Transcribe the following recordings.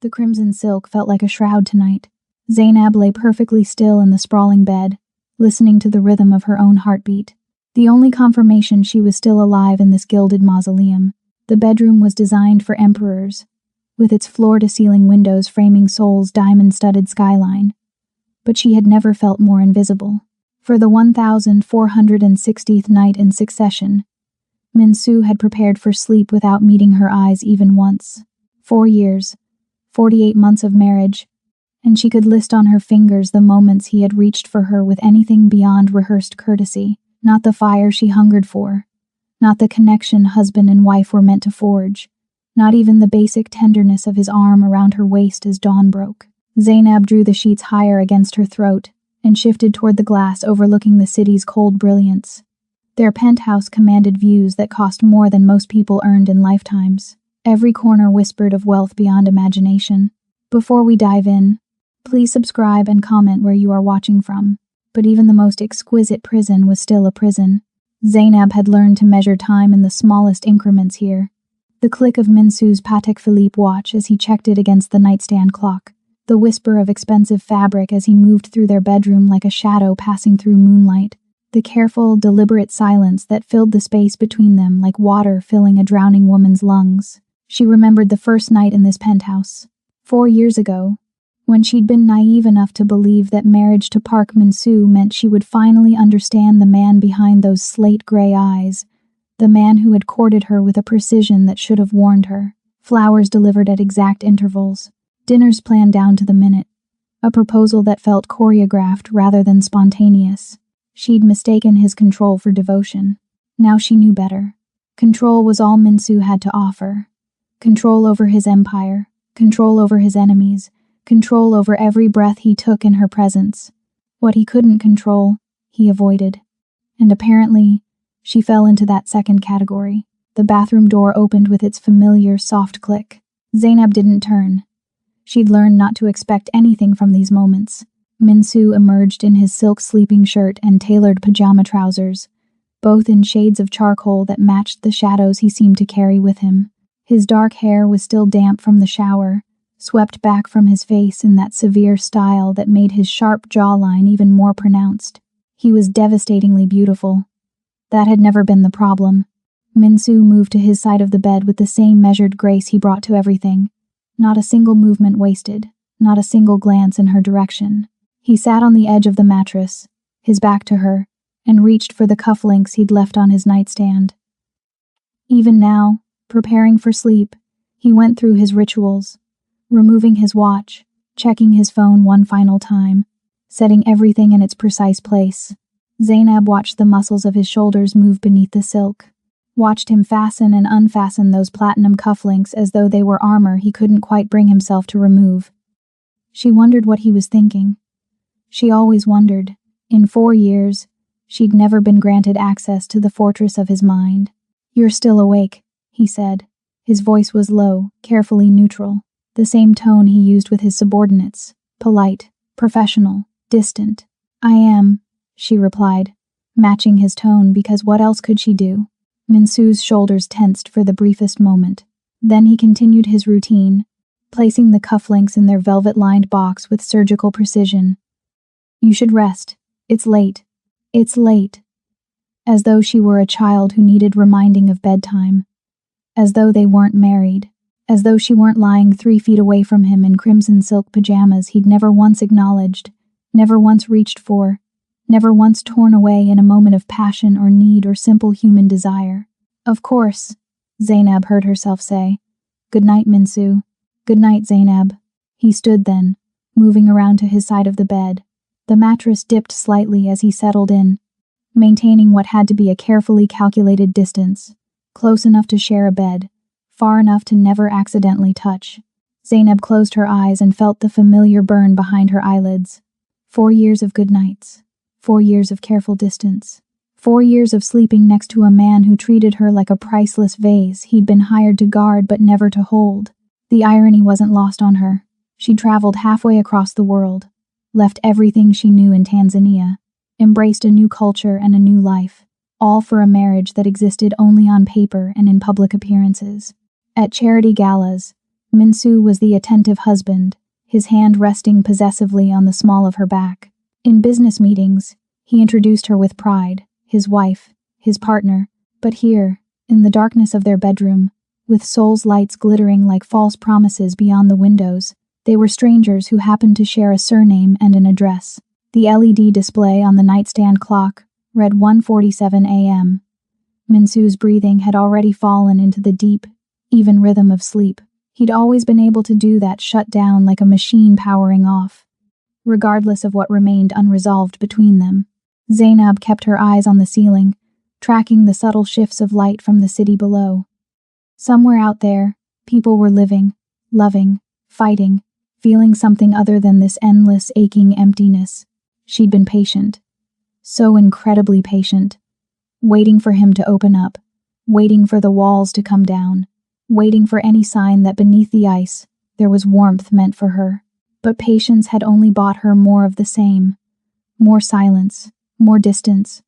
The crimson silk felt like a shroud tonight. Zainab lay perfectly still in the sprawling bed, listening to the rhythm of her own heartbeat. The only confirmation she was still alive in this gilded mausoleum. The bedroom was designed for emperors, with its floor-to-ceiling windows framing Seoul's diamond-studded skyline. But she had never felt more invisible. For the 1460th night in succession, Min-soo had prepared for sleep without meeting her eyes even once. 4 years, 48 months of marriage, and she could list on her fingers the moments he had reached for her with anything beyond rehearsed courtesy, not the fire she hungered for, not the connection husband and wife were meant to forge, not even the basic tenderness of his arm around her waist as dawn broke. Zainab drew the sheets higher against her throat and shifted toward the glass overlooking the city's cold brilliance. Their penthouse commanded views that cost more than most people earned in lifetimes. Every corner whispered of wealth beyond imagination. Before we dive in, please subscribe and comment where you are watching from. But even the most exquisite prison was still a prison. Zainab had learned to measure time in the smallest increments here. The click of Min-soo's Patek Philippe watch as he checked it against the nightstand clock. The whisper of expensive fabric as he moved through their bedroom like a shadow passing through moonlight. The careful, deliberate silence that filled the space between them like water filling a drowning woman's lungs. She remembered the first night in this penthouse. 4 years ago, when she'd been naive enough to believe that marriage to Park Min-soo meant she would finally understand the man behind those slate-gray eyes, the man who had courted her with a precision that should have warned her. Flowers delivered at exact intervals. Dinners planned down to the minute. A proposal that felt choreographed rather than spontaneous. She'd mistaken his control for devotion. Now she knew better. Control was all Min-soo had to offer. Control over his empire. Control over his enemies. Control over every breath he took in her presence. What he couldn't control, he avoided. And apparently, she fell into that second category. The bathroom door opened with its familiar soft click. Zainab didn't turn. She'd learned not to expect anything from these moments. Min-soo emerged in his silk sleeping shirt and tailored pajama trousers, both in shades of charcoal that matched the shadows he seemed to carry with him. His dark hair was still damp from the shower, swept back from his face in that severe style that made his sharp jawline even more pronounced. He was devastatingly beautiful. That had never been the problem. Min-soo moved to his side of the bed with the same measured grace he brought to everything. Not a single movement wasted, not a single glance in her direction. He sat on the edge of the mattress, his back to her, and reached for the cufflinks he'd left on his nightstand. Even now, preparing for sleep, he went through his rituals, removing his watch, checking his phone one final time, setting everything in its precise place. Zainab watched the muscles of his shoulders move beneath the silk, watched him fasten and unfasten those platinum cufflinks as though they were armor he couldn't quite bring himself to remove. She wondered what he was thinking. She always wondered. In 4 years, she'd never been granted access to the fortress of his mind. "You're still awake," he said. His voice was low, carefully neutral, the same tone he used with his subordinates, polite, professional, distant. "I am," she replied, matching his tone because what else could she do? Min-soo's shoulders tensed for the briefest moment. Then he continued his routine, placing the cufflinks in their velvet-lined box with surgical precision. "You should rest. It's late. It's late." As though she were a child who needed reminding of bedtime. As though they weren't married. As though she weren't lying 3 feet away from him in crimson silk pajamas he'd never once acknowledged, never once reached for, never once torn away in a moment of passion or need or simple human desire. "Of course," Zainab heard herself say. "Good night, Min-soo." "Good night, Zainab." He stood then, moving around to his side of the bed. The mattress dipped slightly as he settled in, maintaining what had to be a carefully calculated distance, close enough to share a bed, far enough to never accidentally touch. Zainab closed her eyes and felt the familiar burn behind her eyelids. 4 years of good nights. 4 years of careful distance. 4 years of sleeping next to a man who treated her like a priceless vase he'd been hired to guard but never to hold. The irony wasn't lost on her. She'd traveled halfway across the world, left everything she knew in Tanzania, embraced a new culture and a new life, all for a marriage that existed only on paper and in public appearances. At charity galas, Minsu was the attentive husband, his hand resting possessively on the small of her back. In business meetings, he introduced her with pride, his wife, his partner, but here, in the darkness of their bedroom, with Seoul's lights glittering like false promises beyond the windows, they were strangers who happened to share a surname and an address. The LED display on the nightstand clock read 1:47 a.m. Minsu's breathing had already fallen into the deep, even rhythm of sleep. He'd always been able to do that, shut down like a machine powering off. Regardless of what remained unresolved between them, Zainab kept her eyes on the ceiling, tracking the subtle shifts of light from the city below. Somewhere out there, people were living, loving, fighting, feeling something other than this endless, aching emptiness. She'd been patient. So incredibly patient. Waiting for him to open up. Waiting for the walls to come down. Waiting for any sign that beneath the ice, there was warmth meant for her. But patience had only bought her more of the same. More silence. More distance.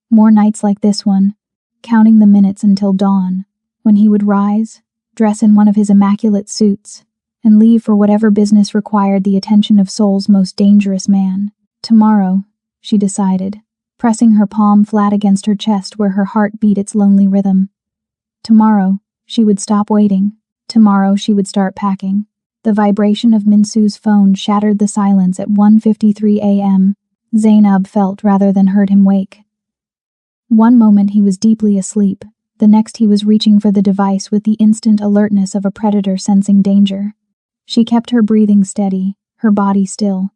More nights like this one, counting the minutes until dawn, when he would rise, dress in one of his immaculate suits, and leave for whatever business required the attention of Seoul's most dangerous man. Tomorrow, she decided, pressing her palm flat against her chest where her heart beat its lonely rhythm. Tomorrow, she would stop waiting. Tomorrow, she would start packing. The vibration of Minsu's phone shattered the silence at 1:53 a.m. Zainab felt rather than heard him wake. One moment he was deeply asleep, the next he was reaching for the device with the instant alertness of a predator sensing danger. She kept her breathing steady, her body still,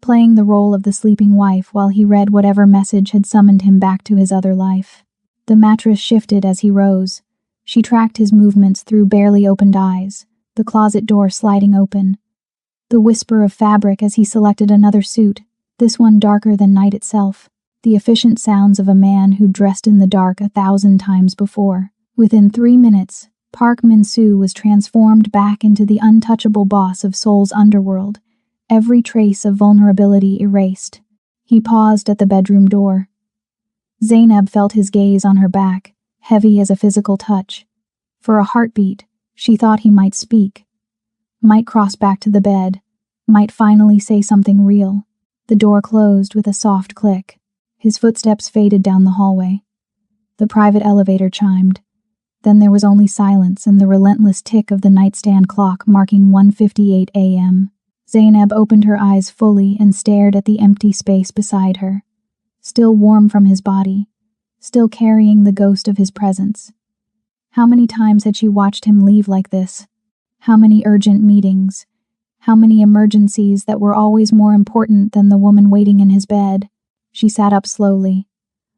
playing the role of the sleeping wife while he read whatever message had summoned him back to his other life. The mattress shifted as he rose. She tracked his movements through barely opened eyes, the closet door sliding open. The whisper of fabric as he selected another suit, this one darker than night itself. The efficient sounds of a man who dressed in the dark 1,000 times before. Within 3 minutes, Park Min-soo was transformed back into the untouchable boss of Seoul's underworld, every trace of vulnerability erased. He paused at the bedroom door. Zainab felt his gaze on her back, heavy as a physical touch. For a heartbeat, she thought he might speak, might cross back to the bed, might finally say something real. The door closed with a soft click. His footsteps faded down the hallway. The private elevator chimed. Then there was only silence and the relentless tick of the nightstand clock marking 1:58 a.m. Zainab opened her eyes fully and stared at the empty space beside her. Still warm from his body, still carrying the ghost of his presence. How many times had she watched him leave like this? How many urgent meetings? How many emergencies that were always more important than the woman waiting in his bed? She sat up slowly,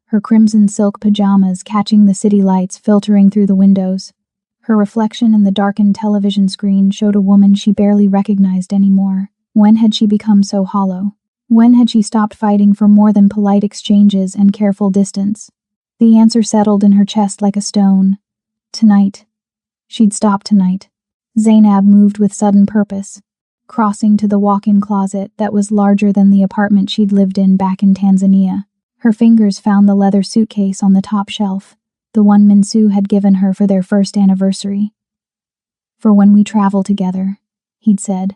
her crimson silk pajamas catching the city lights filtering through the windows. Her reflection in the darkened television screen showed a woman she barely recognized anymore. When had she become so hollow? When had she stopped fighting for more than polite exchanges and careful distance? The answer settled in her chest like a stone. Tonight. She'd stop tonight. Zainab moved with sudden purpose, crossing to the walk-in closet that was larger than the apartment she'd lived in back in Tanzania. Her fingers found the leather suitcase on the top shelf, the one Min-soo had given her for their first anniversary. For when we travel together, he'd said.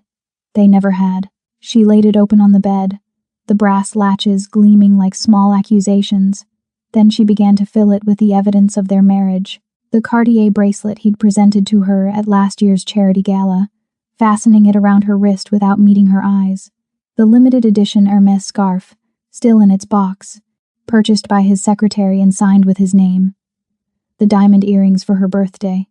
They never had. She laid it open on the bed, the brass latches gleaming like small accusations. Then she began to fill it with the evidence of their marriage. The Cartier bracelet he'd presented to her at last year's charity gala, fastening it around her wrist without meeting her eyes. The limited edition Hermès scarf, still in its box, purchased by his secretary and signed with his name. The diamond earrings for her birthday.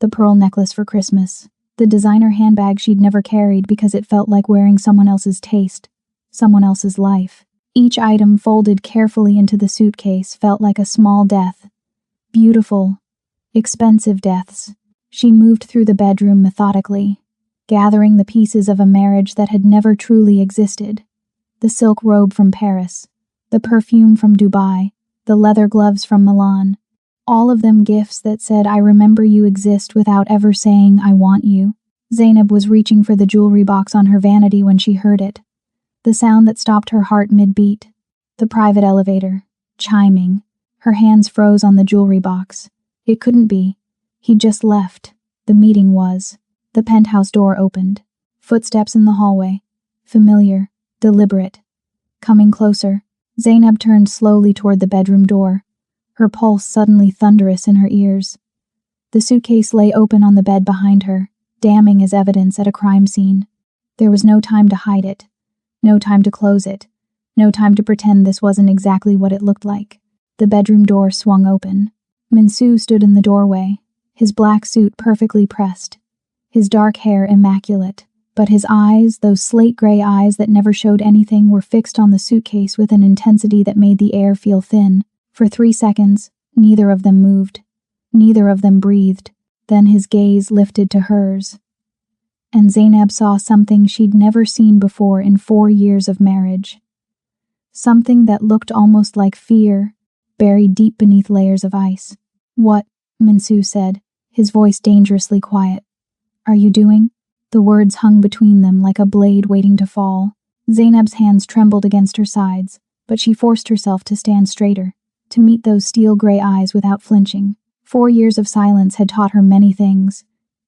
The pearl necklace for Christmas. The designer handbag she'd never carried because it felt like wearing someone else's taste, someone else's life. Each item folded carefully into the suitcase felt like a small death. Beautiful, expensive deaths. She moved through the bedroom methodically, gathering the pieces of a marriage that had never truly existed. The silk robe from Paris, the perfume from Dubai, the leather gloves from Milan. All of them gifts that said, I remember you exist without ever saying, I want you. Zainab was reaching for the jewelry box on her vanity when she heard it. The sound that stopped her heart mid-beat. The private elevator, chiming. Her hands froze on the jewelry box. It couldn't be. He'd just left. The meeting was. The penthouse door opened. Footsteps in the hallway. Familiar, deliberate. Coming closer, Zainab turned slowly toward the bedroom door, her pulse suddenly thunderous in her ears. The suitcase lay open on the bed behind her, damning as evidence at a crime scene. There was no time to hide it, no time to close it, no time to pretend this wasn't exactly what it looked like. The bedroom door swung open. Minsu stood in the doorway, his black suit perfectly pressed, his dark hair immaculate, but his eyes, those slate-gray eyes that never showed anything, were fixed on the suitcase with an intensity that made the air feel thin. For 3 seconds, neither of them moved. Neither of them breathed. Then his gaze lifted to hers. And Zainab saw something she'd never seen before in 4 years of marriage. Something that looked almost like fear, buried deep beneath layers of ice. "What?" Minsu said, his voice dangerously quiet. "Are you doing?" The words hung between them like a blade waiting to fall. Zainab's hands trembled against her sides, but she forced herself to stand straighter, to meet those steel-gray eyes without flinching. 4 years of silence had taught her many things,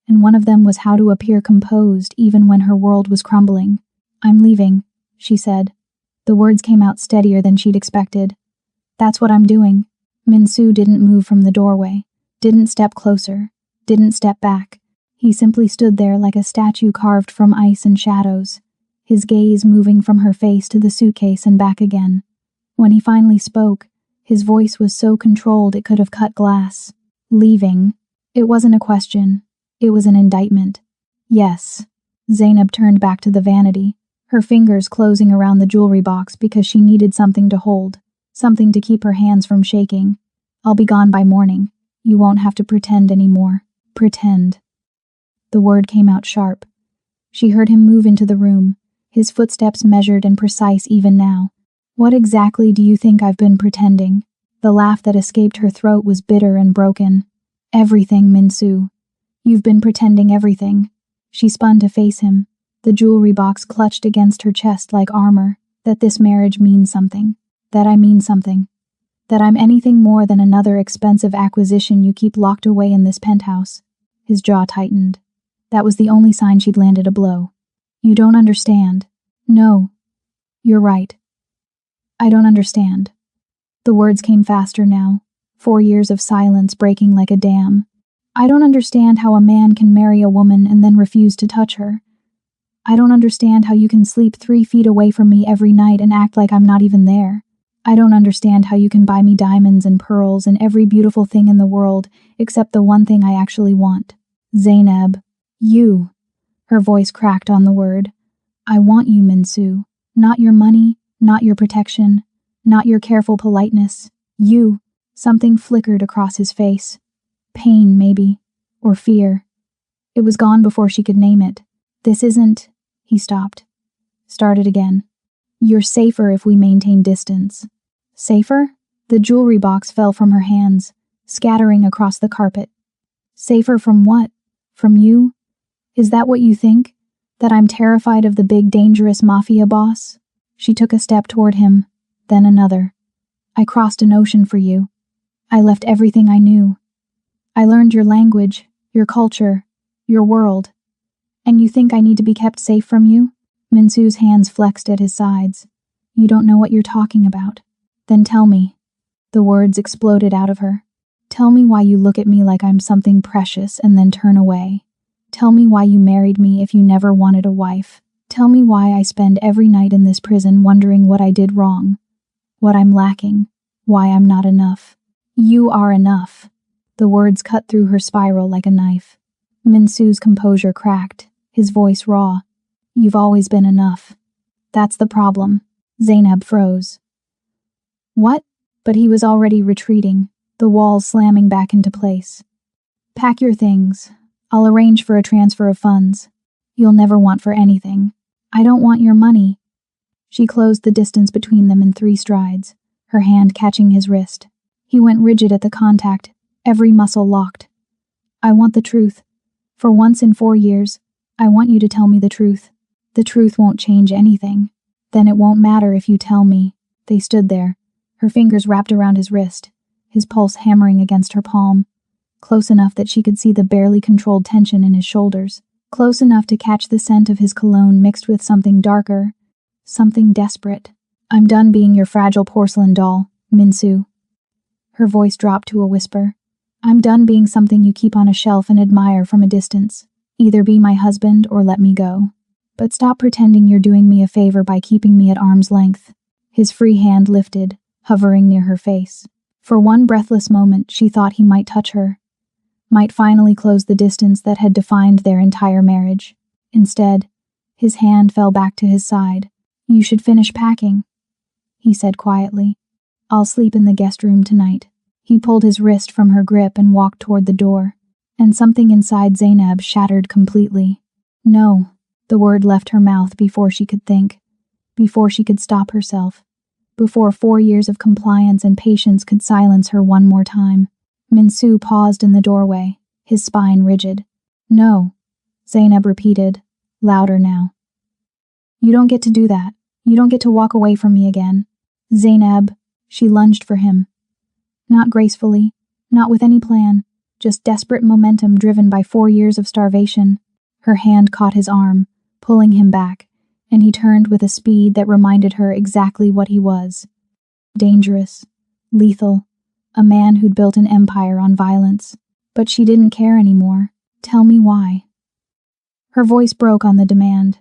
and one of them was how to appear composed even when her world was crumbling. "I'm leaving," she said. The words came out steadier than she'd expected. "That's what I'm doing." Minsu didn't move from the doorway, didn't step closer, didn't step back. He simply stood there like a statue carved from ice and shadows, his gaze moving from her face to the suitcase and back again. When he finally spoke, his voice was so controlled it could have cut glass. "Leaving?" It wasn't a question. It was an indictment. "Yes." Zainab turned back to the vanity, her fingers closing around the jewelry box because she needed something to hold, something to keep her hands from shaking. "I'll be gone by morning. You won't have to pretend anymore." "Pretend." The word came out sharp. She heard him move into the room, his footsteps measured and precise even now. "What exactly do you think I've been pretending?" The laugh that escaped her throat was bitter and broken. "Everything, Minsu. You've been pretending everything." She spun to face him, the jewelry box clutched against her chest like armor. "That this marriage means something. That I mean something. That I'm anything more than another expensive acquisition you keep locked away in this penthouse." His jaw tightened. That was the only sign she'd landed a blow. "You don't understand." "No. You're right. I don't understand." The words came faster now, 4 years of silence breaking like a dam. "I don't understand how a man can marry a woman and then refuse to touch her. I don't understand how you can sleep 3 feet away from me every night and act like I'm not even there. I don't understand how you can buy me diamonds and pearls and every beautiful thing in the world except the one thing I actually want. Zainab, you." Her voice cracked on the word. "I want you, Minsu. Not your money, not your protection, not your careful politeness. You." Something flickered across his face. Pain, maybe. Or fear. It was gone before she could name it. "This isn't..." He stopped. Started again. "You're safer if we maintain distance." "Safer?" The jewelry box fell from her hands, scattering across the carpet. "Safer from what? From you? Is that what you think? That I'm terrified of the big dangerous Mafia boss?" She took a step toward him, then another. "I crossed an ocean for you. I left everything I knew. I learned your language, your culture, your world. And you think I need to be kept safe from you?" Minsu's hands flexed at his sides. "You don't know what you're talking about. Then tell me." The words exploded out of her. "Tell me why you look at me like I'm something precious and then turn away. Tell me why you married me if you never wanted a wife. Tell me why I spend every night in this prison wondering what I did wrong, what I'm lacking, why I'm not enough. You are enough." The words cut through her spiral like a knife. Minsu's composure cracked, his voice raw. "You've always been enough. That's the problem." Zainab froze. "What?" But he was already retreating, the walls slamming back into place. "Pack your things. I'll arrange for a transfer of funds. You'll never want for anything. I don't want your money." She closed the distance between them in 3 strides, her hand catching his wrist. He went rigid at the contact, every muscle locked. "I want the truth. For once in 4 years, I want you to tell me the truth. The truth won't change anything. Then it won't matter if you tell me." They stood there, her fingers wrapped around his wrist, his pulse hammering against her palm, close enough that she could see the barely controlled tension in his shoulders, close enough to catch the scent of his cologne mixed with something darker, something desperate. "I'm done being your fragile porcelain doll, Minsu." Her voice dropped to a whisper. "I'm done being something you keep on a shelf and admire from a distance. Either be my husband or let me go. But stop pretending you're doing me a favor by keeping me at arm's length." His free hand lifted, hovering near her face. For one breathless moment, she thought he might touch her, might finally close the distance that had defined their entire marriage. Instead, his hand fell back to his side. "You should finish packing," he said quietly. "I'll sleep in the guest room tonight." He pulled his wrist from her grip and walked toward the door, and something inside Zainab shattered completely. "No." The word left her mouth before she could think, before she could stop herself, before 4 years of compliance and patience could silence her one more time. Minsu paused in the doorway, his spine rigid. "No," Zainab repeated, louder now. "You don't get to do that. You don't get to walk away from me again." "Zainab," she lunged for him. Not gracefully, not with any plan, just desperate momentum driven by 4 years of starvation. Her hand caught his arm, pulling him back, and he turned with a speed that reminded her exactly what he was. Dangerous, lethal, a man who'd built an empire on violence. But she didn't care anymore. "Tell me why." Her voice broke on the demand.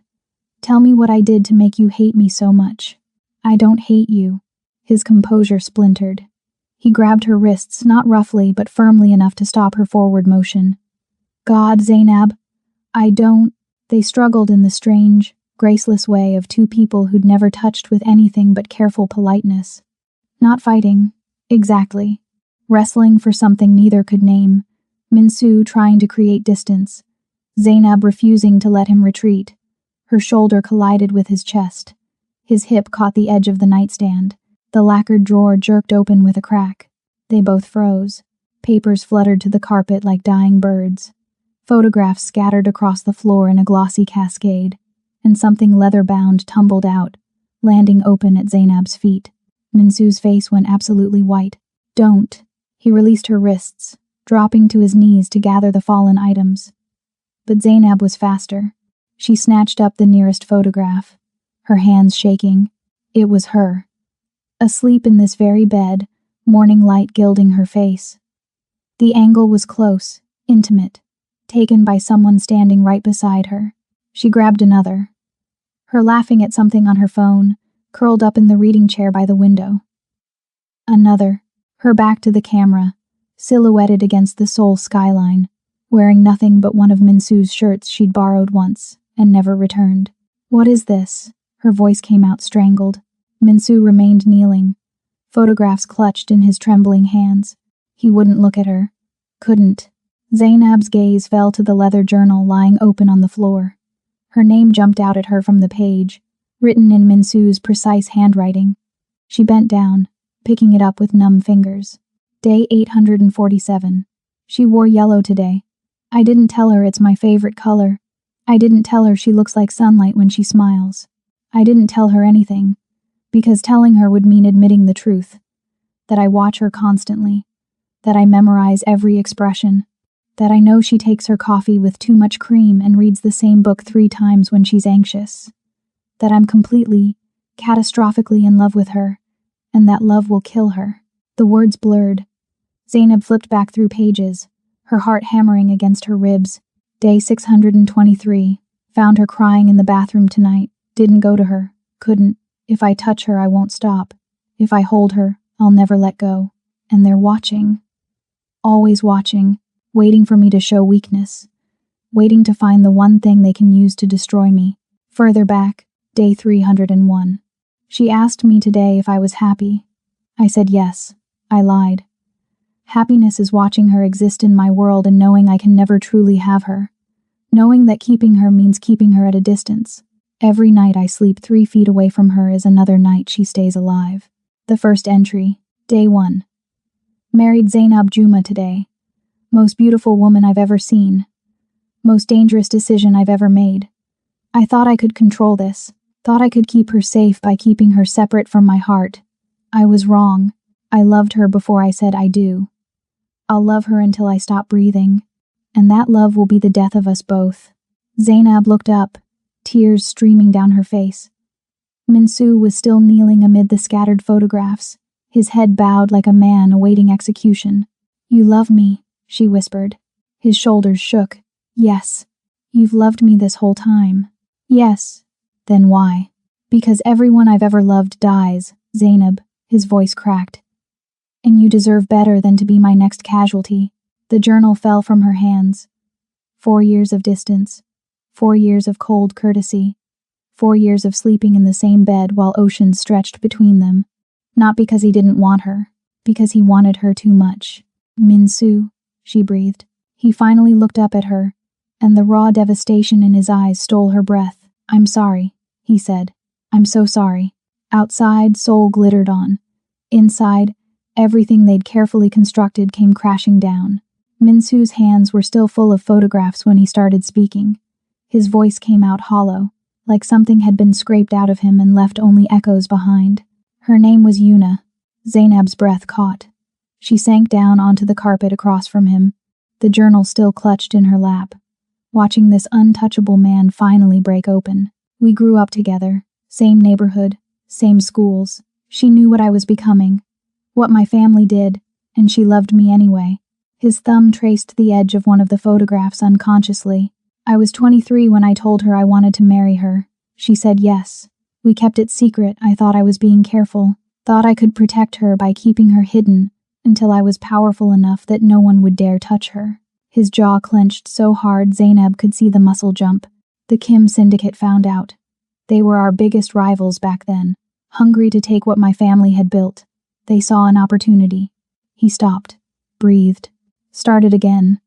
"Tell me what I did to make you hate me so much." "I don't hate you." His composure splintered. He grabbed her wrists, not roughly but firmly enough to stop her forward motion. "God, Zainab, I don't..." They struggled in the strange, graceless way of two people who'd never touched with anything but careful politeness. Not fighting, exactly. Wrestling for something neither could name. Minsu trying to create distance. Zainab refusing to let him retreat. Her shoulder collided with his chest. His hip caught the edge of the nightstand. The lacquered drawer jerked open with a crack. They both froze. Papers fluttered to the carpet like dying birds. Photographs scattered across the floor in a glossy cascade, and something leather-bound tumbled out, landing open at Zainab's feet. Minsu's face went absolutely white. "Don't." He released her wrists, dropping to his knees to gather the fallen items. But Zainab was faster. She snatched up the nearest photograph, her hands shaking. It was her. Asleep in this very bed, morning light gilding her face. The angle was close, intimate, taken by someone standing right beside her. She grabbed another. Her laughing at something on her phone, curled up in the reading chair by the window. Another, her back to the camera, silhouetted against the Seoul skyline, wearing nothing but one of Minsu's shirts she'd borrowed once and never returned. "What is this?" Her voice came out strangled. Minsu remained kneeling, photographs clutched in his trembling hands. He wouldn't look at her. Couldn't. Zainab's gaze fell to the leather journal lying open on the floor. Her name jumped out at her from the page, written in Minsu's precise handwriting. She bent down, picking it up with numb fingers. Day 847. She wore yellow today. I didn't tell her it's my favorite color. I didn't tell her she looks like sunlight when she smiles. I didn't tell her anything, because telling her would mean admitting the truth. That I watch her constantly. That I memorize every expression. That I know she takes her coffee with too much cream and reads the same book 3 times when she's anxious. That I'm completely, catastrophically in love with her, and that love will kill her. The words blurred. Zainab flipped back through pages, her heart hammering against her ribs. Day 623. Found her crying in the bathroom tonight. Didn't go to her. Couldn't. If I touch her, I won't stop. If I hold her, I'll never let go. And they're watching. Always watching. Waiting for me to show weakness. Waiting to find the one thing they can use to destroy me. Further back, day 301. She asked me today if I was happy. I said yes. I lied. Happiness is watching her exist in my world and knowing I can never truly have her. Knowing that keeping her means keeping her at a distance. Every night I sleep 3 feet away from her is another night she stays alive. The first entry, day 1. Married Zainab Juma today. Most beautiful woman I've ever seen. Most dangerous decision I've ever made. I thought I could control this. Thought I could keep her safe by keeping her separate from my heart. I was wrong. I loved her before I said I do. I'll love her until I stop breathing. And that love will be the death of us both. Zainab looked up, tears streaming down her face. Minsu was still kneeling amid the scattered photographs, his head bowed like a man awaiting execution. "You love me," she whispered. His shoulders shook. "Yes. You've loved me this whole time." "Yes." "Then why?" "Because everyone I've ever loved dies, Zainab," his voice cracked. "And you deserve better than to be my next casualty." The journal fell from her hands. 4 years of distance. 4 years of cold courtesy. 4 years of sleeping in the same bed while oceans stretched between them. Not because he didn't want her, because he wanted her too much. "Minsu," she breathed. He finally looked up at her, and the raw devastation in his eyes stole her breath. "I'm sorry," he said. "I'm so sorry." Outside, Seoul glittered on. Inside, everything they'd carefully constructed came crashing down. Minsu's hands were still full of photographs when he started speaking. His voice came out hollow, like something had been scraped out of him and left only echoes behind. Her name was Yuna. Zainab's breath caught. She sank down onto the carpet across from him, the journal still clutched in her lap, watching this untouchable man finally break open. "We grew up together, same neighborhood, same schools. She knew what I was becoming, what my family did, and she loved me anyway." His thumb traced the edge of one of the photographs unconsciously. "I was 23 when I told her I wanted to marry her. She said yes. We kept it secret. I thought I was being careful, thought I could protect her by keeping her hidden until I was powerful enough that no one would dare touch her." His jaw clenched so hard Zainab could see the muscle jump. "The Kim syndicate found out. They were our biggest rivals back then, hungry to take what my family had built. They saw an opportunity." He stopped, breathed, started again.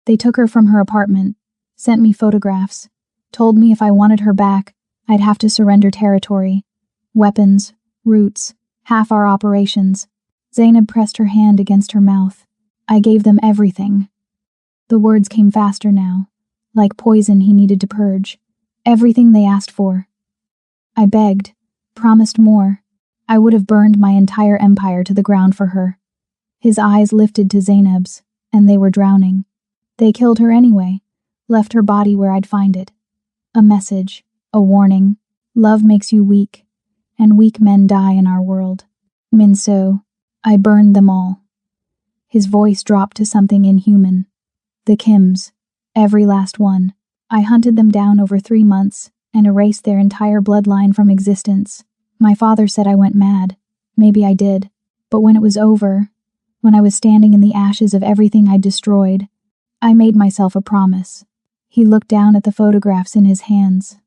"They took her from her apartment, sent me photographs, told me if I wanted her back, I'd have to surrender territory, weapons, routes, half our operations." Zainab pressed her hand against her mouth. "I gave them everything." The words came faster now, like poison he needed to purge. "Everything they asked for. I begged, promised more. I would have burned my entire empire to the ground for her." His eyes lifted to Zainab's, and they were drowning. "They killed her anyway, left her body where I'd find it. A message, a warning. Love makes you weak, and weak men die in our world. Minso, I burned them all." His voice dropped to something inhuman. "The Kims, every last one. I hunted them down over 3 months and erased their entire bloodline from existence. My father said I went mad. Maybe I did. But when it was over, when I was standing in the ashes of everything I'd destroyed, I made myself a promise." He looked down at the photographs in his hands.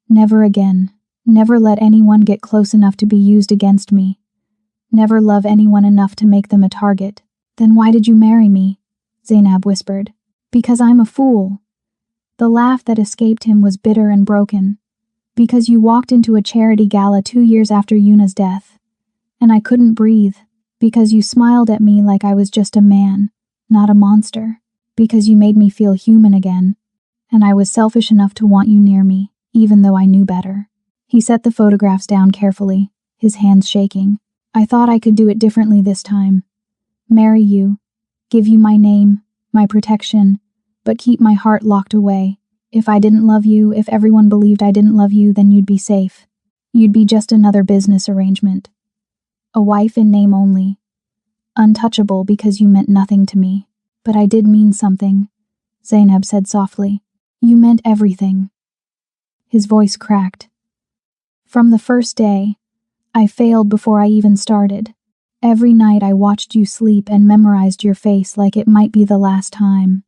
"Never again. Never let anyone get close enough to be used against me. Never love anyone enough to make them a target." "Then why did you marry me?" Zainab whispered. "Because I'm a fool." The laugh that escaped him was bitter and broken. "Because you walked into a charity gala 2 years after Yuna's death, and I couldn't breathe. Because you smiled at me like I was just a man, not a monster. Because you made me feel human again, and I was selfish enough to want you near me, even though I knew better." He set the photographs down carefully, his hands shaking. "I thought I could do it differently this time. Marry you, give you my name, my protection, but keep my heart locked away. If I didn't love you, if everyone believed I didn't love you, then you'd be safe. You'd be just another business arrangement. A wife in name only. Untouchable because you meant nothing to me. But I did mean something," Zainab said softly. "You meant everything." His voice cracked. "From the first day, I failed before I even started. Every night I watched you sleep and memorized your face like it might be the last time.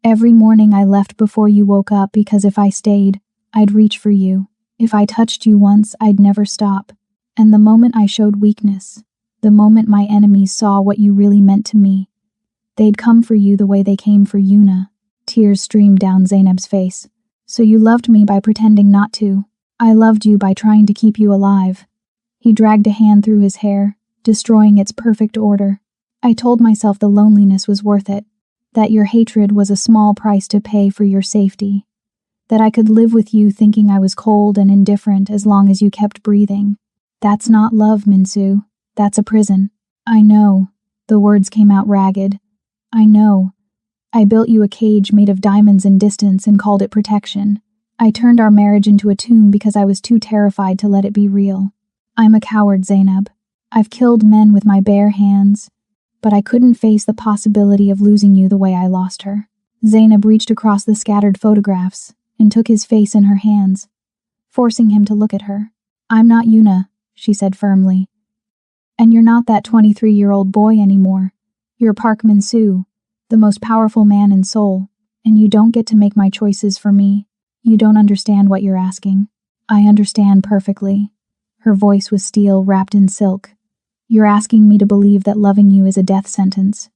Every morning I left before you woke up because if I stayed, I'd reach for you. If I touched you once, I'd never stop. And the moment I showed weakness, the moment my enemies saw what you really meant to me, they'd come for you the way they came for Yuna." Tears streamed down Zainab's face. "So you loved me by pretending not to. I loved you by trying to keep you alive." He dragged a hand through his hair, destroying its perfect order. "I told myself the loneliness was worth it, that your hatred was a small price to pay for your safety, that I could live with you thinking I was cold and indifferent as long as you kept breathing. That's not love, Minsu. That's a prison." "I know." The words came out ragged. "I know. I built you a cage made of diamonds and distance and called it protection. I turned our marriage into a tomb because I was too terrified to let it be real. I'm a coward, Zainab. I've killed men with my bare hands, but I couldn't face the possibility of losing you the way I lost her." Zainab reached across the scattered photographs and took his face in her hands, forcing him to look at her. "I'm not Yuna," she said firmly. "And you're not that 23-year-old boy anymore. You're Park Min-soo, the most powerful man in Seoul, and you don't get to make my choices for me. You don't understand what you're asking." "I understand perfectly." Her voice was steel wrapped in silk. "You're asking me to believe that loving you is a death sentence.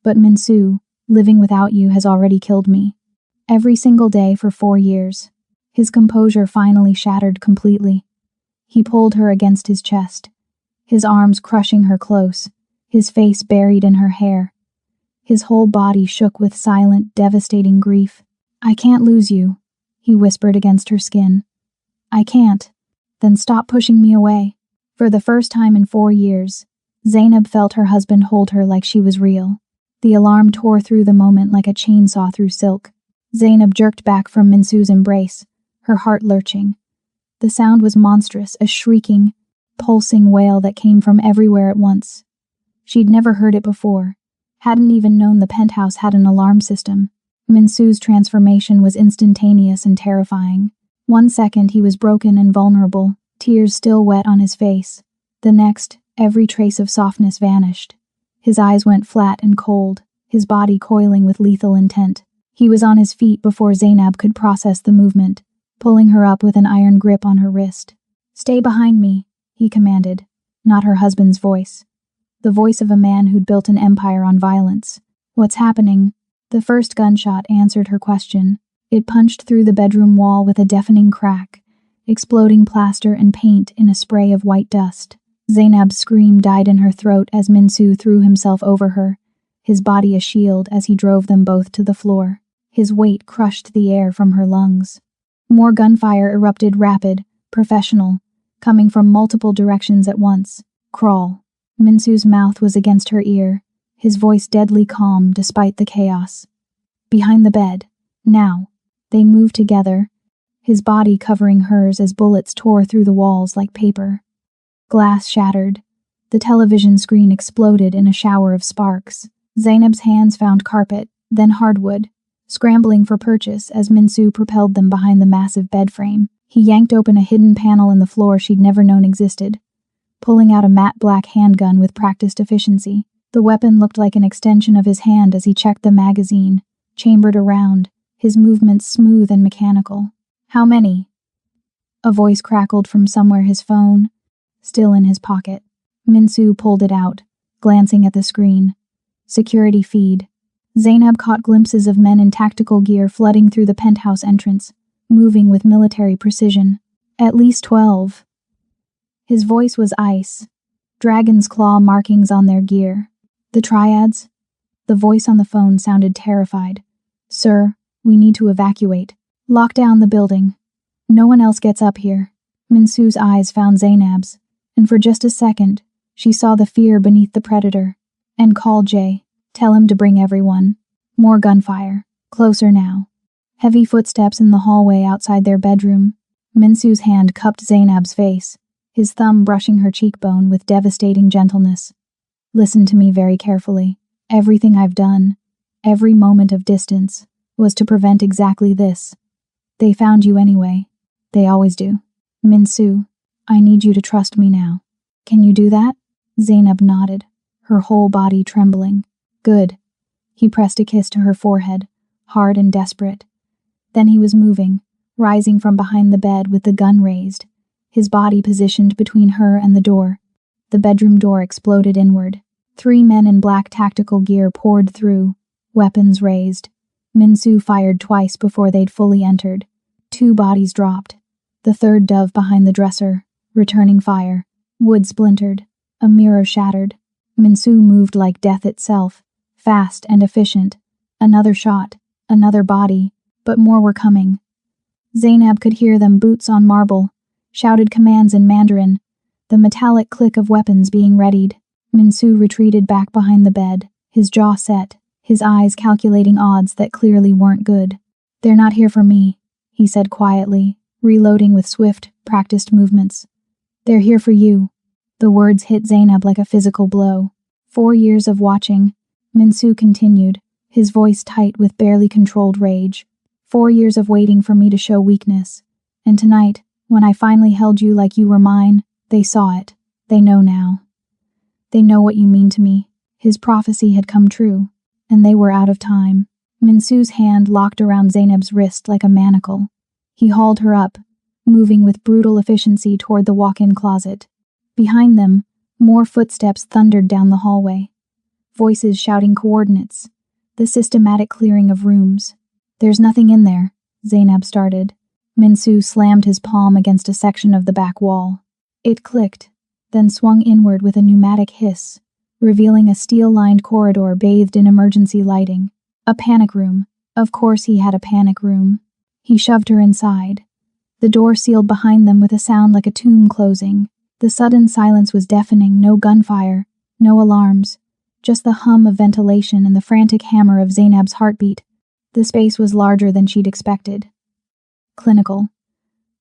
But Min-soo, living without you has already killed me. Every single day for 4 years. His composure finally shattered completely. He pulled her against his chest, his arms crushing her close, his face buried in her hair. His whole body shook with silent, devastating grief. "I can't lose you," he whispered against her skin. "I can't." "Then stop pushing me away." For the first time in 4 years, Zainab felt her husband hold her like she was real. The alarm tore through the moment like a chainsaw through silk. Zainab jerked back from Min-soo's embrace, her heart lurching. The sound was monstrous, a shrieking, pulsing wail that came from everywhere at once. She'd never heard it before, hadn't even known the penthouse had an alarm system. Min-soo's transformation was instantaneous and terrifying. 1 second he was broken and vulnerable, tears still wet on his face. The next, every trace of softness vanished. His eyes went flat and cold, his body coiling with lethal intent. He was on his feet before Zainab could process the movement, pulling her up with an iron grip on her wrist. "Stay behind me," he commanded, not her husband's voice. The voice of a man who'd built an empire on violence. "What's happening?" The first gunshot answered her question. It punched through the bedroom wall with a deafening crack, exploding plaster and paint in a spray of white dust. Zainab's scream died in her throat as Min-soo threw himself over her, his body a shield as he drove them both to the floor. His weight crushed the air from her lungs. More gunfire erupted, rapid, professional, coming from multiple directions at once. "Crawl." Min-soo's mouth was against her ear, his voice deadly calm despite the chaos. "Behind the bed. Now." They moved together, his body covering hers as bullets tore through the walls like paper. Glass shattered. The television screen exploded in a shower of sparks. Zainab's hands found carpet, then hardwood, scrambling for purchase as Min-soo propelled them behind the massive bed frame. He yanked open a hidden panel in the floor she'd never known existed, pulling out a matte black handgun with practiced efficiency. The weapon looked like an extension of his hand as he checked the magazine, chambered around, his movements smooth and mechanical. "How many?" A voice crackled from somewhere, his phone, still in his pocket. Min-soo pulled it out, glancing at the screen. Security feed. Zainab caught glimpses of men in tactical gear flooding through the penthouse entrance, moving with military precision. "At least 12. His voice was ice, dragon's claw markings on their gear. "The triads?" The voice on the phone sounded terrified. "Sir, we need to evacuate. Lock down the building. No one else gets up here." Min-soo's eyes found Zainab's, and for just a second, she saw the fear beneath the predator. "And call Jay. Tell him to bring everyone." More gunfire. Closer now. Heavy footsteps in the hallway outside their bedroom. Min-soo's hand cupped Zainab's face, his thumb brushing her cheekbone with devastating gentleness. "Listen to me very carefully. Everything I've done, every moment of distance, was to prevent exactly this. They found you anyway. They always do. Min-soo, I need you to trust me now. Can you do that?" Zainab nodded, her whole body trembling. "Good." He pressed a kiss to her forehead, hard and desperate. Then he was moving, rising from behind the bed with the gun raised, his body positioned between her and the door. The bedroom door exploded inward. 3 men in black tactical gear poured through, weapons raised. Min-soo fired twice before they'd fully entered. 2 bodies dropped. The third dove behind the dresser, returning fire. Wood splintered. A mirror shattered. Min-soo moved like death itself, fast and efficient. Another shot, another body, but more were coming. Zainab could hear them, boots on marble, shouted commands in Mandarin, the metallic click of weapons being readied. Min-soo retreated back behind the bed, his jaw set, his eyes calculating odds that clearly weren't good. "They're not here for me," he said quietly, reloading with swift, practiced movements. "They're here for you." The words hit Zainab like a physical blow. 4 years of watching, Minsu continued, his voice tight with barely controlled rage. 4 years of waiting for me to show weakness. And tonight, when I finally held you like you were mine, they saw it. They know now. They know what you mean to me. His prophecy had come true, and they were out of time. Minsu's hand locked around Zainab's wrist like a manacle. He hauled her up, moving with brutal efficiency toward the walk-in closet. Behind them, more footsteps thundered down the hallway. Voices shouting coordinates. The systematic clearing of rooms. "There's nothing in there," Zainab started. Minsu slammed his palm against a section of the back wall. It clicked, then swung inward with a pneumatic hiss, revealing a steel-lined corridor bathed in emergency lighting. A panic room. Of course he had a panic room. He shoved her inside. The door sealed behind them with a sound like a tomb closing. The sudden silence was deafening, no gunfire, no alarms, just the hum of ventilation and the frantic hammer of Zainab's heartbeat. The space was larger than she'd expected. Clinical.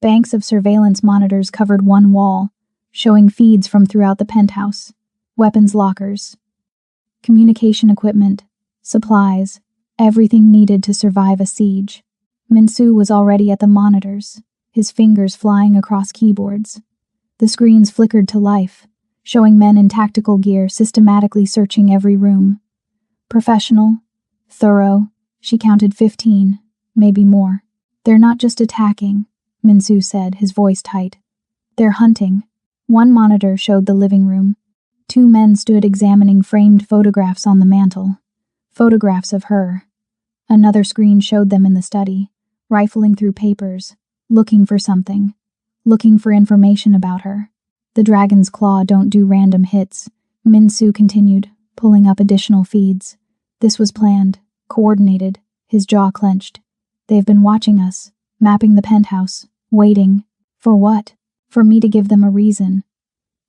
Banks of surveillance monitors covered one wall, showing feeds from throughout the penthouse. Weapons lockers. Communication equipment. Supplies. Everything needed to survive a siege. Minsu was already at the monitors, his fingers flying across keyboards. The screens flickered to life, showing men in tactical gear systematically searching every room. Professional, thorough, she counted 15, maybe more. "They're not just attacking," Minsu said, his voice tight. "They're hunting." One monitor showed the living room. 2 men stood examining framed photographs on the mantel. Photographs of her. Another screen showed them in the study, rifling through papers, looking for something. Looking for information about her. "The dragon's claw don't do random hits," Minsu continued, pulling up additional feeds. "This was planned, coordinated," his jaw clenched. "They've been watching us, mapping the penthouse, waiting. For what? For me to give them a reason."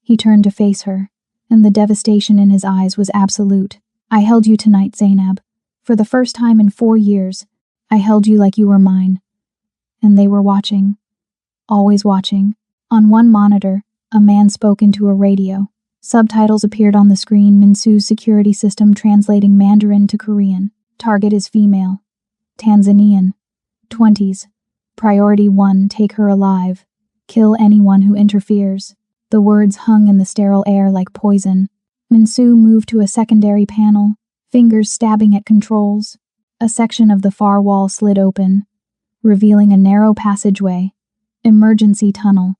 He turned to face her, and the devastation in his eyes was absolute. "I held you tonight, Zainab. For the first time in 4 years, I held you like you were mine. And they were watching. Always watching." On one monitor, a man spoke into a radio. Subtitles appeared on the screen, Minsu's security system translating Mandarin to Korean. "Target is female. Tanzanian. 20s. Priority 1, take her alive. Kill anyone who interferes." The words hung in the sterile air like poison. Minsu moved to a secondary panel, fingers stabbing at controls. A section of the far wall slid open, revealing a narrow passageway. "Emergency tunnel.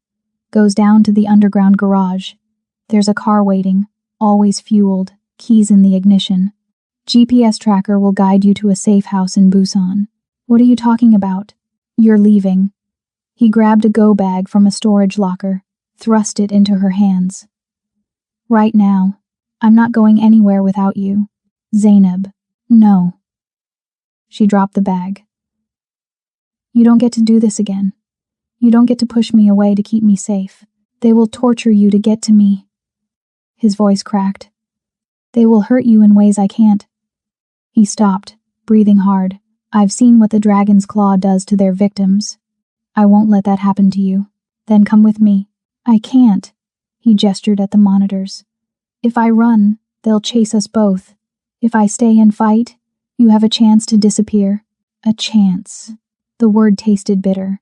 Goes down to the underground garage. There's a car waiting, always fueled, keys in the ignition. GPS tracker will guide you to a safe house in Busan." "What are you talking about?" "You're leaving." He grabbed a go bag from a storage locker, thrust it into her hands. "Right now. I'm not going anywhere without you. Zainab. No." She dropped the bag. "You don't get to do this again. You don't get to push me away to keep me safe. They will torture you to get to me." His voice cracked. "They will hurt you in ways I can't." He stopped, breathing hard. "I've seen what the dragon's claw does to their victims. I won't let that happen to you. Then come with me." "I can't." He gestured at the monitors. "If I run, they'll chase us both. If I stay and fight, you have a chance to disappear." A chance. The word tasted bitter.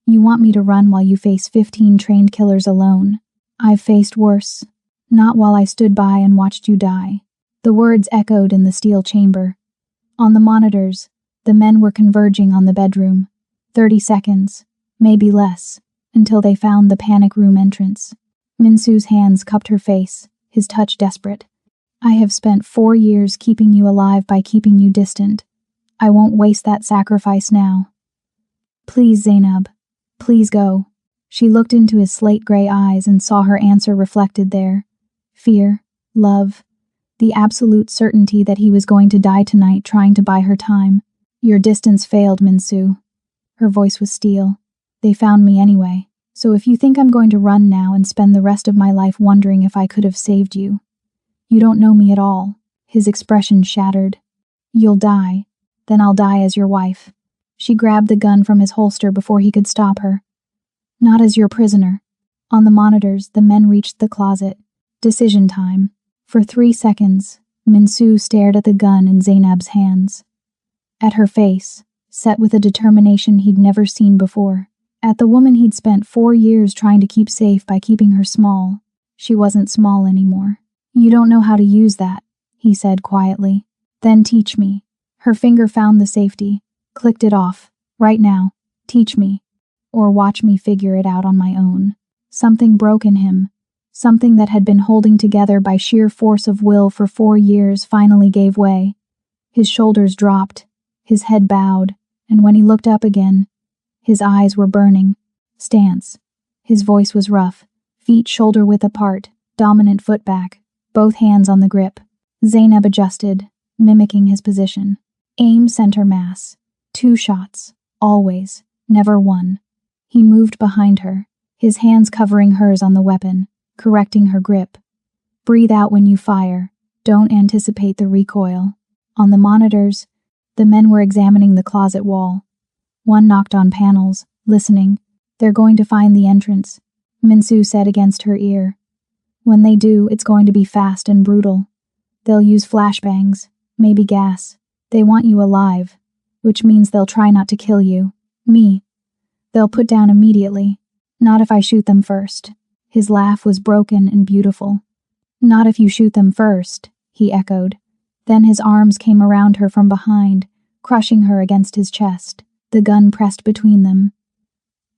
"You want me to run while you face 15 trained killers alone. I've faced worse. Not while I stood by and watched you die." The words echoed in the steel chamber. On the monitors, the men were converging on the bedroom. 30 seconds, maybe less, until they found the panic room entrance. Minsu's hands cupped her face, his touch desperate. "I have spent 4 years keeping you alive by keeping you distant. I won't waste that sacrifice now. Please, Zainab. Please go." She looked into his slate-gray eyes and saw her answer reflected there. Fear, love, the absolute certainty that he was going to die tonight trying to buy her time. "Your distance failed, Minsu." Her voice was steel. "They found me anyway. So if you think I'm going to run now and spend the rest of my life wondering if I could have saved you, you don't know me at all." His expression shattered. You'll die. Then I'll die as your wife. She grabbed the gun from his holster before he could stop her. Not as your prisoner. On the monitors, the men reached the closet. Decision time. For 3 seconds, Minsu stared at the gun in Zainab's hands. At her face, set with a determination he'd never seen before. At the woman he'd spent 4 years trying to keep safe by keeping her small. She wasn't small anymore. You don't know how to use that, he said quietly. Then teach me. Her finger found the safety, clicked it off. Right now, teach me. Or watch me figure it out on my own. Something broke in him. Something that had been holding together by sheer force of will for 4 years finally gave way. His shoulders dropped, his head bowed, and when he looked up again, his eyes were burning. Stance. His voice was rough, feet shoulder-width apart, dominant foot back, both hands on the grip. Zainab adjusted, mimicking his position. Aim center mass. 2 shots. Always. Never one. He moved behind her, his hands covering hers on the weapon, correcting her grip. Breathe out when you fire. Don't anticipate the recoil. On the monitors, the men were examining the closet wall. One knocked on panels, listening. They're going to find the entrance, Minsu said against her ear. When they do, it's going to be fast and brutal. They'll use flashbangs, maybe gas. They want you alive, which means they'll try not to kill you. Me. They'll put down immediately. Not if I shoot them first. His laugh was broken and beautiful. Not if you shoot them first, he echoed. Then his arms came around her from behind, crushing her against his chest. The gun pressed between them.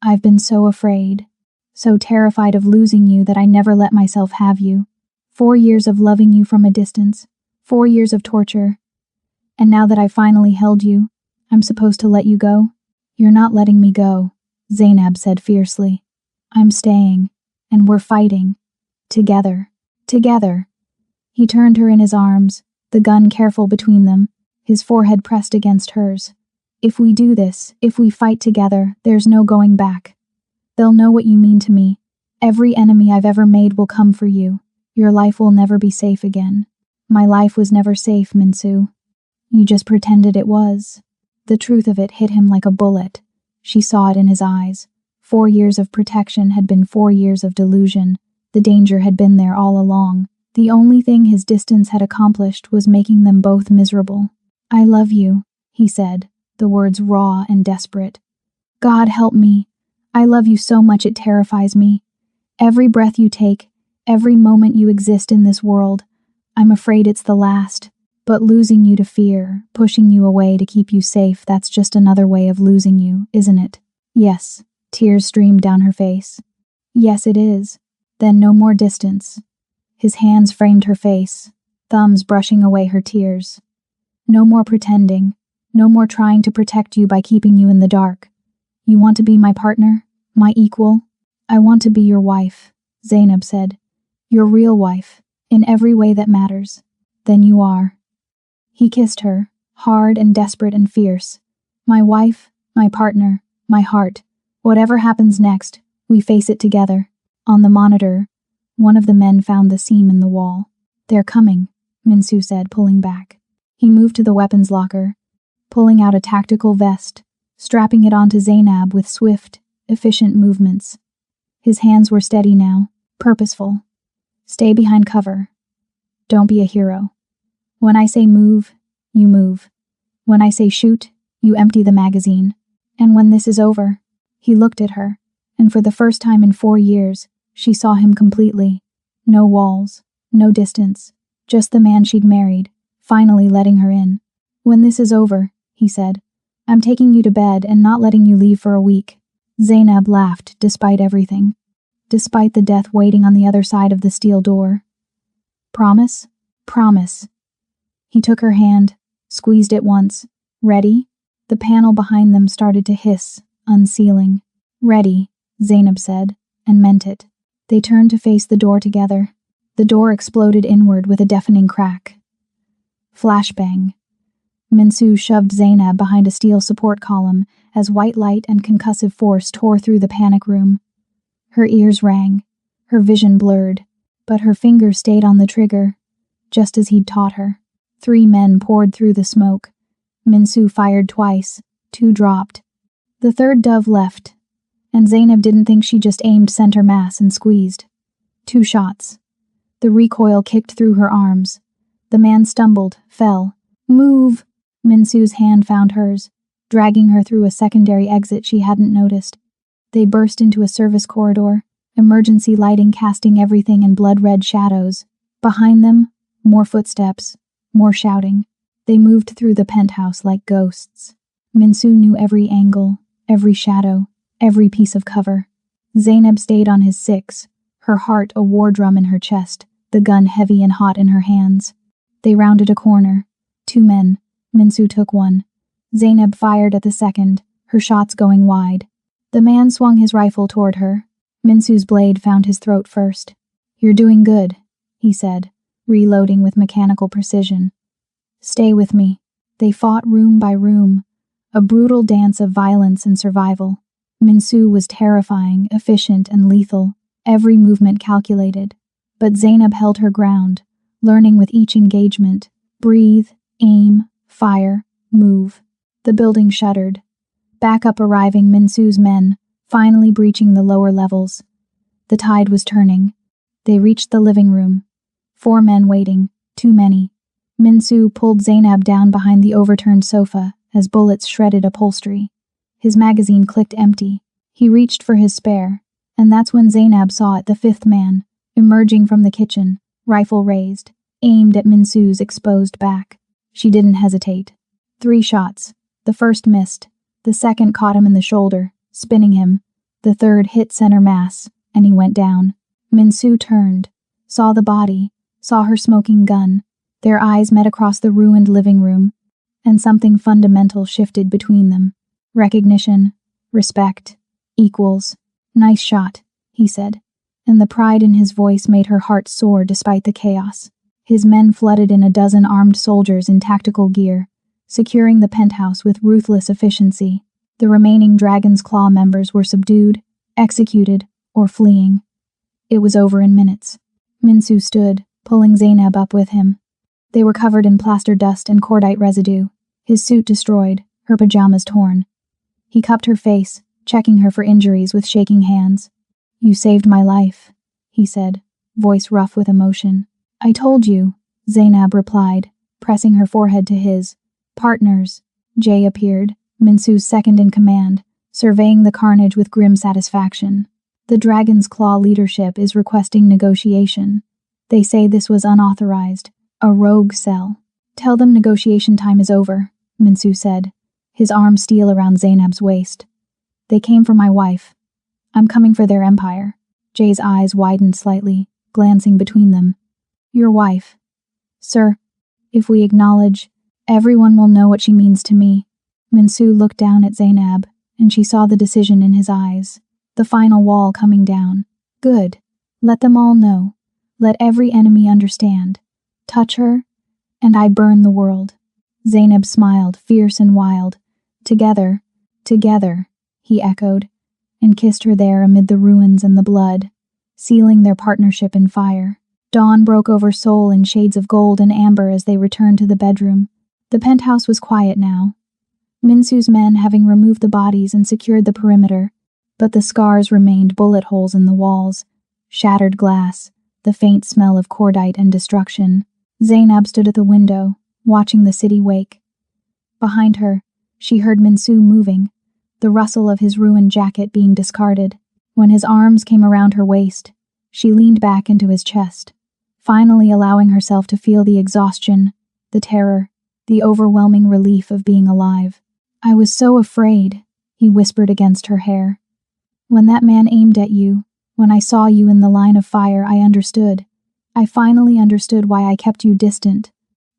I've been so afraid, so terrified of losing you that I never let myself have you. 4 years of loving you from a distance, 4 years of torture. And now that I finally held you, I'm supposed to let you go? You're not letting me go, Zainab said fiercely. I'm staying, and we're fighting. Together. Together. He turned her in his arms, the gun careful between them, his forehead pressed against hers. If we do this, if we fight together, there's no going back. They'll know what you mean to me. Every enemy I've ever made will come for you. Your life will never be safe again. My life was never safe, Minsu. You just pretended it was. The truth of it hit him like a bullet. She saw it in his eyes. 4 years of protection had been 4 years of delusion. The danger had been there all along. The only thing his distance had accomplished was making them both miserable. I love you, he said, the words raw and desperate. God help me. I love you so much it terrifies me. Every breath you take, every moment you exist in this world, I'm afraid it's the last. But losing you to fear, pushing you away to keep you safe, that's just another way of losing you, isn't it? Yes. Tears streamed down her face. Yes, it is. Then no more distance. His hands framed her face, thumbs brushing away her tears. No more pretending. No more trying to protect you by keeping you in the dark. You want to be my partner? My equal? I want to be your wife, Zainab said. Your real wife, in every way that matters. Then you are. He kissed her, hard and desperate and fierce. My wife, my partner, my heart. Whatever happens next, we face it together. On the monitor, one of the men found the seam in the wall. They're coming, Minsu said, pulling back. He moved to the weapons locker, pulling out a tactical vest, strapping it onto Zainab with swift, efficient movements. His hands were steady now, purposeful. Stay behind cover. Don't be a hero. When I say move, you move. When I say shoot, you empty the magazine. And when this is over, he looked at her, and for the first time in 4 years, she saw him completely. No walls, no distance, just the man she'd married, finally letting her in. When this is over, he said, I'm taking you to bed and not letting you leave for a week. Zainab laughed despite everything, despite the death waiting on the other side of the steel door. Promise? Promise. He took her hand, squeezed it once. Ready? The panel behind them started to hiss, unsealing. Ready, Zainab said, and meant it. They turned to face the door together. The door exploded inward with a deafening crack. Flashbang. Minsu shoved Zainab behind a steel support column as white light and concussive force tore through the panic room. Her ears rang, her vision blurred, but her fingers stayed on the trigger, just as he'd taught her. 3 men poured through the smoke. Minsu fired twice. 2 dropped. The third dove left, and Zainab didn't think she just aimed center mass and squeezed. 2 shots. The recoil kicked through her arms. The man stumbled, fell. Move! Minsu's hand found hers, dragging her through a secondary exit she hadn't noticed. They burst into a service corridor, emergency lighting casting everything in blood-red shadows. Behind them, more footsteps, more shouting. They moved through the penthouse like ghosts. Minsu knew every angle, every shadow, every piece of cover. Zainab stayed on his 6, her heart a war drum in her chest, the gun heavy and hot in her hands. They rounded a corner. 2 men. Minsu took one. Zainab fired at the second, her shots going wide. The man swung his rifle toward her. Minsu's blade found his throat first. "You're doing good," he said, reloading with mechanical precision. "Stay with me." They fought room by room, a brutal dance of violence and survival. Minsu was terrifying, efficient, and lethal, every movement calculated. But Zainab held her ground, learning with each engagement. Breathe, aim, fire, move. The building shuddered. Backup arriving, Minsu's men, finally breaching the lower levels. The tide was turning. They reached the living room. 4 men waiting, too many. Minsu pulled Zainab down behind the overturned sofa as bullets shredded upholstery. His magazine clicked empty. He reached for his spare, and that's when Zainab saw it, the 5th man, emerging from the kitchen, rifle raised, aimed at Minsu's exposed back. She didn't hesitate. 3 shots. The first missed. The second caught him in the shoulder, spinning him. The third hit center mass, and he went down. Minsu turned, saw the body, saw her smoking gun. Their eyes met across the ruined living room, and something fundamental shifted between them. Recognition, respect, equals. "Nice shot," he said, and the pride in his voice made her heart soar despite the chaos. His men flooded in a dozen armed soldiers in tactical gear, securing the penthouse with ruthless efficiency. The remaining Dragon's Claw members were subdued, executed, or fleeing. It was over in minutes. Minsu stood, pulling Zainab up with him. They were covered in plaster dust and cordite residue, his suit destroyed, her pajamas torn. He cupped her face, checking her for injuries with shaking hands. "You saved my life," he said, voice rough with emotion. "I told you," Zainab replied, pressing her forehead to his. "Partners." Jay appeared, Minsu's second in command, surveying the carnage with grim satisfaction. "The Dragon's Claw leadership is requesting negotiation. They say this was unauthorized, a rogue cell." "Tell them negotiation time is over," Minsu said, his arm steel around Zainab's waist. "They came for my wife. I'm coming for their empire." Jay's eyes widened slightly, glancing between them. "Your wife." "Sir, if we acknowledge, everyone will know what she means to me." Minsu looked down at Zainab, and she saw the decision in his eyes. The final wall coming down. "Good. Let them all know. Let every enemy understand. Touch her, and I burn the world." Zainab smiled, fierce and wild. "Together, together," he echoed, and kissed her there amid the ruins and the blood, sealing their partnership in fire. Dawn broke over Seoul in shades of gold and amber as they returned to the bedroom. The penthouse was quiet now, Minsu's men having removed the bodies and secured the perimeter, but the scars remained, bullet holes in the walls, shattered glass, the faint smell of cordite and destruction. Zainab stood at the window, watching the city wake. Behind her, she heard Minsu moving, the rustle of his ruined jacket being discarded. When his arms came around her waist, she leaned back into his chest, finally allowing herself to feel the exhaustion, the terror, the overwhelming relief of being alive. "I was so afraid," he whispered against her hair. "When that man aimed at you, when I saw you in the line of fire, I understood. I finally understood why I kept you distant.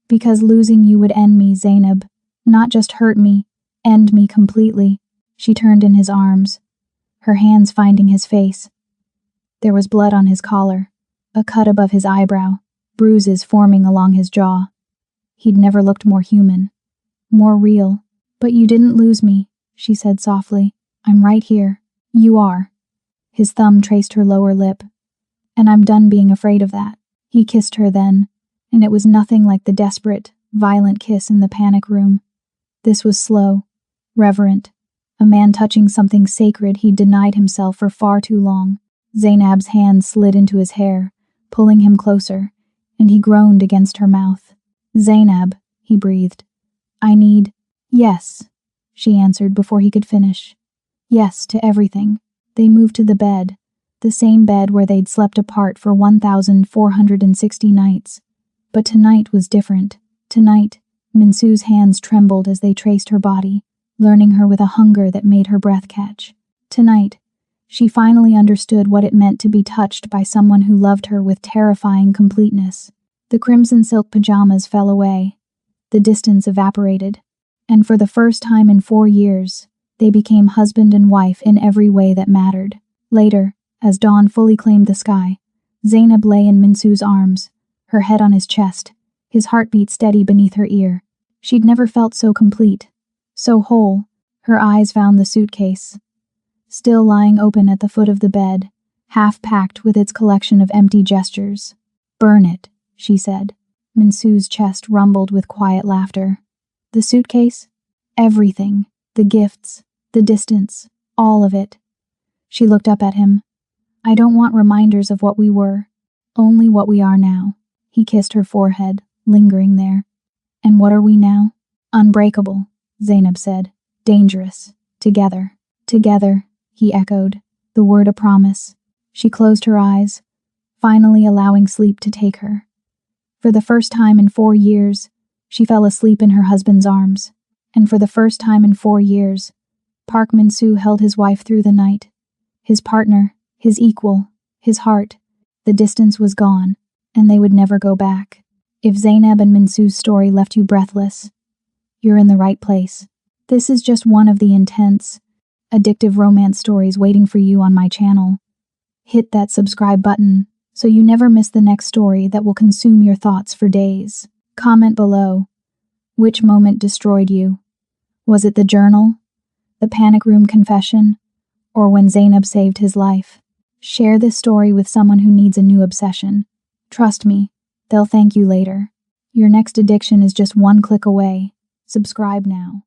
Because losing you would end me, Zainab. Not just hurt me, end me completely." She turned in his arms, her hands finding his face. There was blood on his collar, a cut above his eyebrow, bruises forming along his jaw. He'd never looked more human, more real. "But you didn't lose me," she said softly. "I'm right here." "You are." His thumb traced her lower lip. "And I'm done being afraid of that." He kissed her then, and it was nothing like the desperate, violent kiss in the panic room. This was slow, reverent, a man touching something sacred he'd denied himself for far too long. Zainab's hand slid into his hair, pulling him closer, and he groaned against her mouth. "Zainab," he breathed. "I need—" "Yes," she answered before he could finish. "Yes to everything." They moved to the bed, the same bed where they'd slept apart for 1,460 nights. But tonight was different. Tonight, Minsu's hands trembled as they traced her body, learning her with a hunger that made her breath catch. Tonight, she finally understood what it meant to be touched by someone who loved her with terrifying completeness. The crimson silk pajamas fell away. The distance evaporated. And for the first time in 4 years, they became husband and wife in every way that mattered. Later, as dawn fully claimed the sky, Zainab lay in Minsu's arms, her head on his chest, his heartbeat steady beneath her ear. She'd never felt so complete, so whole. Her eyes found the suitcase, still lying open at the foot of the bed, half packed with its collection of empty gestures. "Burn it," she said. Minsu's chest rumbled with quiet laughter. "The suitcase? Everything. The gifts, the distance, all of it." She looked up at him. "I don't want reminders of what we were, only what we are now." He kissed her forehead, lingering there. "And what are we now?" "Unbreakable," Zainab said. "Dangerous. Together." "Together," he echoed, the word a promise. She closed her eyes, finally allowing sleep to take her. For the first time in 4 years, she fell asleep in her husband's arms. And for the first time in 4 years, Park Min-soo held his wife through the night. His partner, his equal, his heart. The distance was gone, and they would never go back. If Zainab and Min-soo's story left you breathless, you're in the right place. This is just one of the intense, addictive romance stories waiting for you on my channel. Hit that subscribe button so you never miss the next story that will consume your thoughts for days. Comment below. Which moment destroyed you? Was it the journal, the panic room confession, or when Zainab saved his life? Share this story with someone who needs a new obsession. Trust me, they'll thank you later. Your next addiction is just one click away. Subscribe now.